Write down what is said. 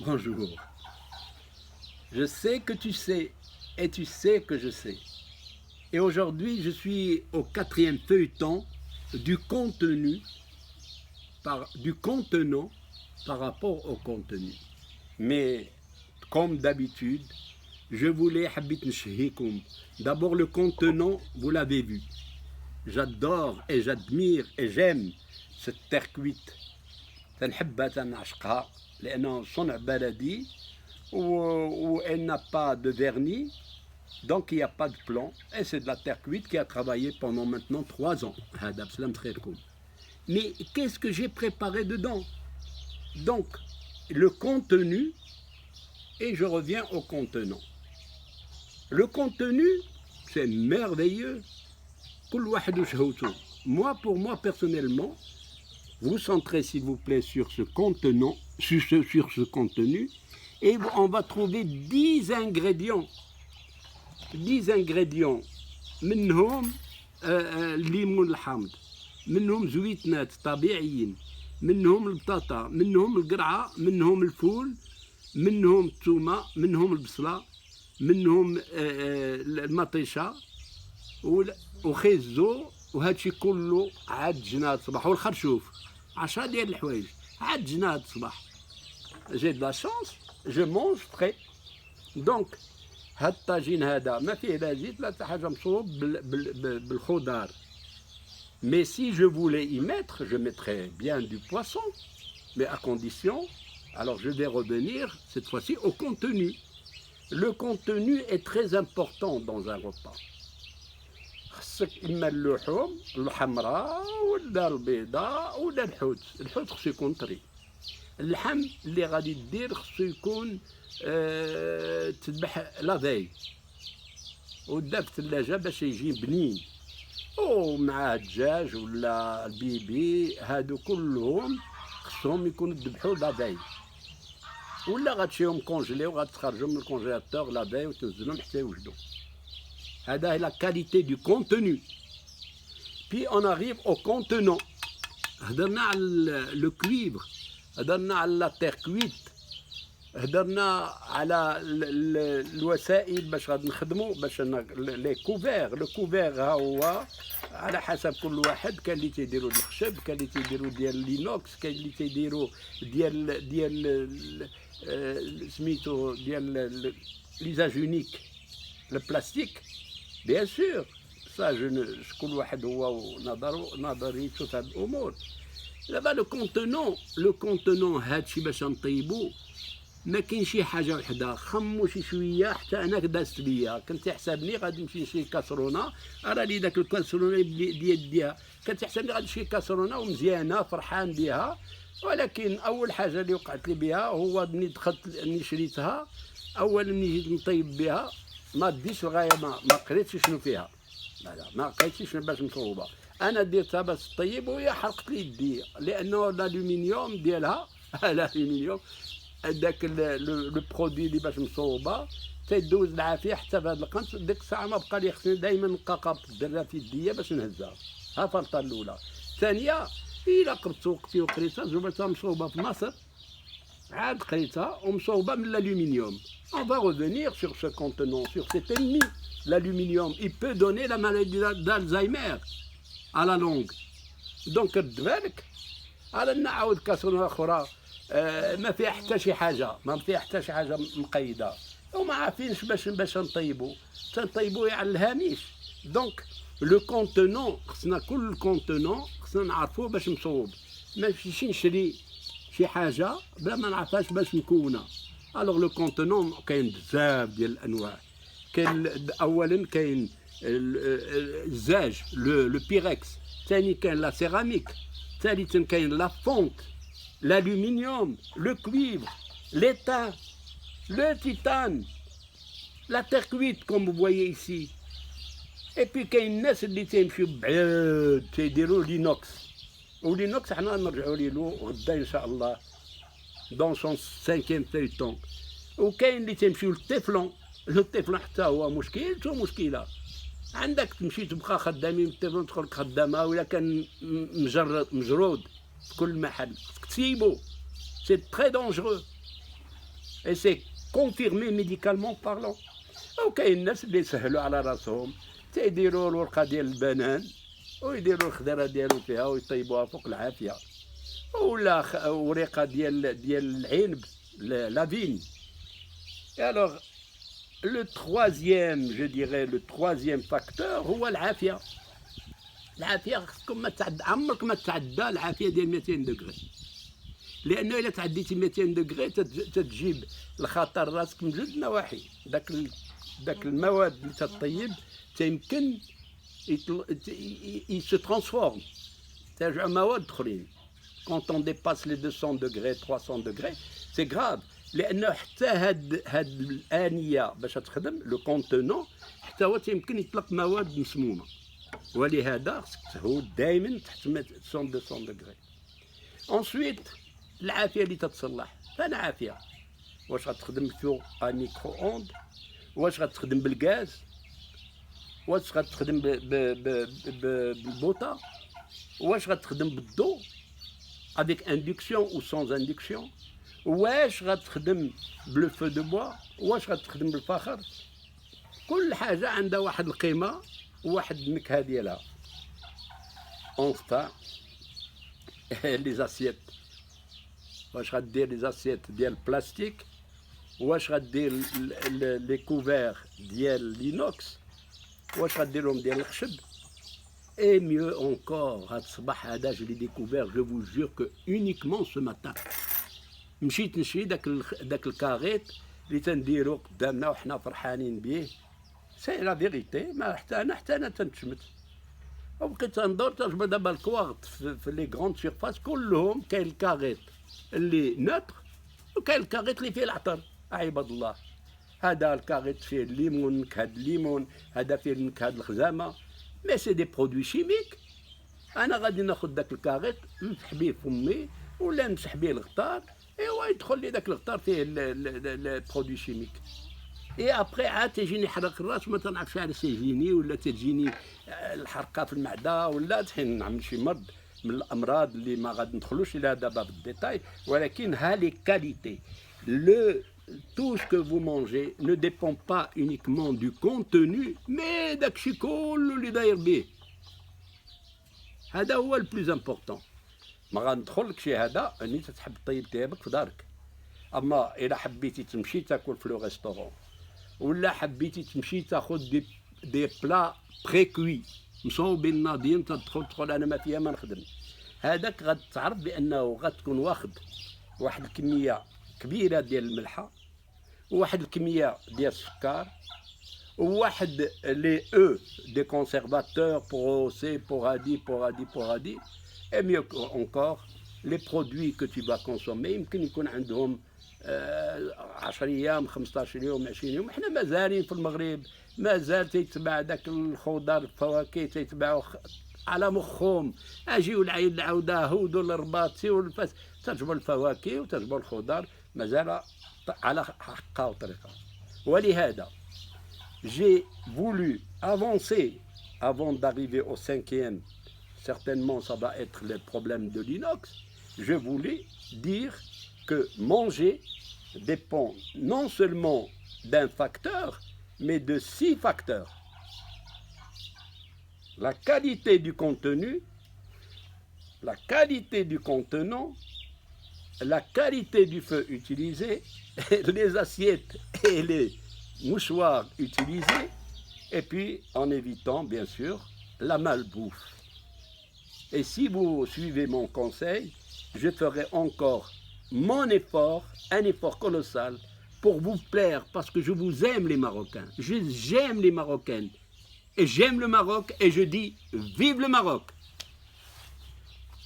Bonjour. Je sais que tu sais et tu sais que je sais. Et aujourd'hui, je suis au quatrième feuilleton du contenu, du contenant par rapport au contenu. Mais comme d'habitude, je voulais d'abord le contenant, vous l'avez vu. J'adore et j'admire et j'aime cette terre cuite. تنحبها تنعشقها لأنه صنع بلدي où elle n'a pas de vernis, donc il n'y a pas de plan, et c'est de la terre cuite qui a travaillé pendant maintenant 3 ans. Mais qu'est-ce que j'ai préparé dedans? Donc, le contenu, et je reviens au contenant. Le contenu, c'est merveilleux. Moi, pour moi, personnellement, vous centrez s'il vous plaît sur ce contenant, sur ce contenu, et on va trouver 10 ingrédients. 10 ingrédients. منهم الليمون الحامض، منهم زويتنات طبيعيين، منهم البطاطا، منهم القرعة، منهم الفول، منهم الثومة، منهم البصلة، منهم المطيشة وخيزو، وهادشي كله عاد جناد صباح، والخرشوف 10 ديال الحوايج عاد جناد صباح. J'ai de la chance, je mange frais. Donc هاد الطاجين هذا ما فيه لا زيت لا حتى حاجه، مصوب بالخضار. Mais si je voulais y mettre, je mettrais bien du poisson, mais à condition. Alors je vais revenir cette fois-ci au contenu. Le contenu est très important dans un repas. خصك إما اللحوم الحمراء ولا البيضاء ولا الحوت. الحوت خصو يكون طري. اللحم اللي غادي دير خصو يكون تذبح لافاي ودار في الثلاجة باش يجي بنين، ومع الدجاج ولا البيبي هادو كلهم خصهم يكونوا ذبحوا لافاي، ولا غتشريهم كونجلي وغتخرجهم من الكونجيلاتور لافاي وتنزلهم حتى يوجدوا. هذا هي لا كاليتي دو كونتوني. Puis on arrive au contenant. هضرنا على لو كويفر، هضرنا على لا تير كويت، هضرنا على الوسائل باش غادي نخدموا باش لي كوفير. لو كوفير ها هو على حسب كل واحد، كاين اللي تيديروا الخشب، كاين اللي تيديروا ديال لينوكس، كاين اللي تيديروا ديال سميتو ديال ليزاج اونيك البلاستيك. بيان سور سا كل واحد هو نظريته في هاد الامور. دابا لو كونتونون هادشي باش نطيبو ما كاين شي حاجه وحده، خمو شي شويه حتى انا دازت ليا. كنت تحسبني غادي نمشي نشري كاسرونه، راه لي داك الكاسرونه بيديها، كنت تحسبني غادي نشري كاسرونه ومزيانه فرحان بها، ولكن اول حاجه اللي وقعت لي بها هو ملي دخلت ملي شريتها، اول ملي جيت نطيب بها ما ديتش لغايه ما قريتش شنو فيها، لا ما لقيتش باش مصوبه. انا درتها باش طيب وهي حرقت لي يدي، لانه الالومنيوم ديالها الالومنيوم هذاك لو برودوي اللي باش مصوبه تيدوز العافيه حتى في هذا القنت. ديك الساعه ما بقى لي، خصني دائما نبقى قابط الدره في يديا باش نهزها. ها فرطه الاولى. الثانيه الا قربت وقتي وقريتها جبتها مصوبه في مصر، عاد قريتها ومصوبه من الالومنيوم. On va revenir sur ce contenant, sur cet ennemi, l'aluminium. Il peut donner la maladie d'Alzheimer à la longue. Donc رد بالك على نعاود كاسرونه اخرى ما فيها حتى شي حاجه، ما فيها حتى شي حاجه مقيده، وما عارفينش باش نطيبوا، تنطيبوا على الهامش. دونك لو كونتونون خصنا كل كونتونون خصنا نعرفوه باش مصوب. ما نمشيش نشري شي حاجه بلا ما نعرفهاش باش مكونه. الوغ لو كونتونون كاين بزاف ديال الانواع. كاين اولا كاين الزاج لو بيركس، ثاني كاين لا سيراميك، ثالثا كاين لا فونت، l'aluminium, le cuivre, l'étain, le titane, la terre cuite comme vous voyez ici. Et puis كاين الناس اللي تيمشيو بعاد تيديروا لينوكس، ولينوكس حنا نرجعوا ليه غدا ان شاء الله dans son 5e feuilleton. وكاين اللي تيمشيو للتيفلون. التيفلون حتى هو مشكلته مشكله. عندك تمشي تبقى خدامين التيفلون تدخل خدامه، ولا كان مجرود في كل محل خصك تسيبو. سي تري دونجرو. Et c'est confirmé médicalement parlant. وكاين الناس اللي يسهلوا على راسهم تيديروا الورقه ديال البنان ويديروا الخضره ديالو فيها ويطيبوها فوق العافيه، ولا ورقه ديال العنب لافين. الوغ لو تروازيام جو ديغي لو تروازيام فاكتور هو العافيه. العافيه خصكم ما تعد عمرك ما تعدى العافيه ديال 200 دوغري، لانه الا تعديتي 200 دوغري تتجيب الخطر راسك من جوج نواحي. داك المواد اللي تطيب تيمكن يسو ترانسفورم، ترجعوا مواد اخرين. quand on dépasse les 200 degrés 300 degrés c'est grave، لانه حتى هاد الانيه باش تخدم لو كونتونون حتى هو تيمكن يطلق مواد مسمومه، ولهذا خصك تهود دائما تحت 200 degrés. ensuite العافيه اللي تتصلح فانا عافيه، واش غتخدم فوق ميكرو اوند، واش غتخدم بالغاز، واش غتخدم بالبوطه، واش غتخدم بالضو avec induction ou sans induction، واش غتخدم بلو فو دو بوا، واش غتخدم بالفخر. كل حاجه عندها واحد القيمه وواحد النكهه ديالها. enfin لي زاسيت، واش غدير لي زاسيت ديال البلاستيك، واش غدير لي كوفير ديال لينوكس، واش غديرهم ديال الخشب. Et mieux encore, je l'ai découvert, je vous jure que uniquement ce matin. مشيت نشري داك الكاريت اللي تنديرو قدامنا وحنا فرحانين بيه. سي لا فيغيتي، ما حتى انا تنتشمت. وبقيت تندور تجبر دابا الكواغط في لي غروند سيرفاس كلهم كاين الكاريت اللي نوتر وكاين الكاريت اللي فيه العطر. عباد الله، هذا الكاريت فيه الليمون، نكهه الليمون، هذا فيه نكهه الخزامه. مي سي دي برودوي شيميك. انا غادي ناخذ داك الكاريت نمسح بيه فمي ولا نمسح بيه الغطار، ايوا يدخل لي داك الغطار فيه البرودوي شيميك. اي ابخي عاد تيجيني حرق الراس، ما تنعرفش علاش تيجيني، ولا تجيني الحرقه في المعده، ولا تحين نعمل شي مرض من الامراض اللي ما غادي ندخلوش الى دابا بالديتاي. ولكن ها لي كاليتي، tout ce que vous mangez ne dépend pas uniquement du contenu mais داكشي كله اللي داير به. هذا هو البلوز امبورطون. ما غندخلكش هذا اني تحب طيب طيابك في دارك. اما الا حبيتي تمشي تاكل في لو ريستورون، ولا حبيتي تمشي تاخذ دي بلا بريكوي مصوبين ناضيين، تدخل انا ما فيها ما نخدم، هذاك غتعرف بانه غتكون واخد واحد الكميه كبيره ديال الملحه، وواحد الكميه ديال السكر، وواحد لي او دي كونسيرفاتور pour C pour ADI. et mieux encore les produits que tu vas consommer يمكن يكون عندهم 10 ايام 15 يوم 20 يوم. حنا مازالين في المغرب مازال تيتباع داك الخضر الفواكه تيتباعوا على مخهم. اجيو العيد العوده هودوا للرباط سيو الفاس، تجبر الفواكه وتجبر الخضر مازال على حقها وطريقها. ولهذا j'ai voulu avancer avant d'arriver au 5e. Certainement ça va être le problème de l'inox. Je voulais dire que manger dépend non seulement d'un facteur mais de 6 facteurs: la qualité du contenu, la qualité du contenant, la qualité du feu utilisé, les assiettes et les mouchoirs utilisés, et puis en évitant bien sûr la malbouffe. Et si vous suivez mon conseil, je ferai encore mon effort, un effort colossal pour vous plaire, parce que je vous aime les Marocains, j'aime les Marocaines, et j'aime le Maroc, et je dis vive le Maroc.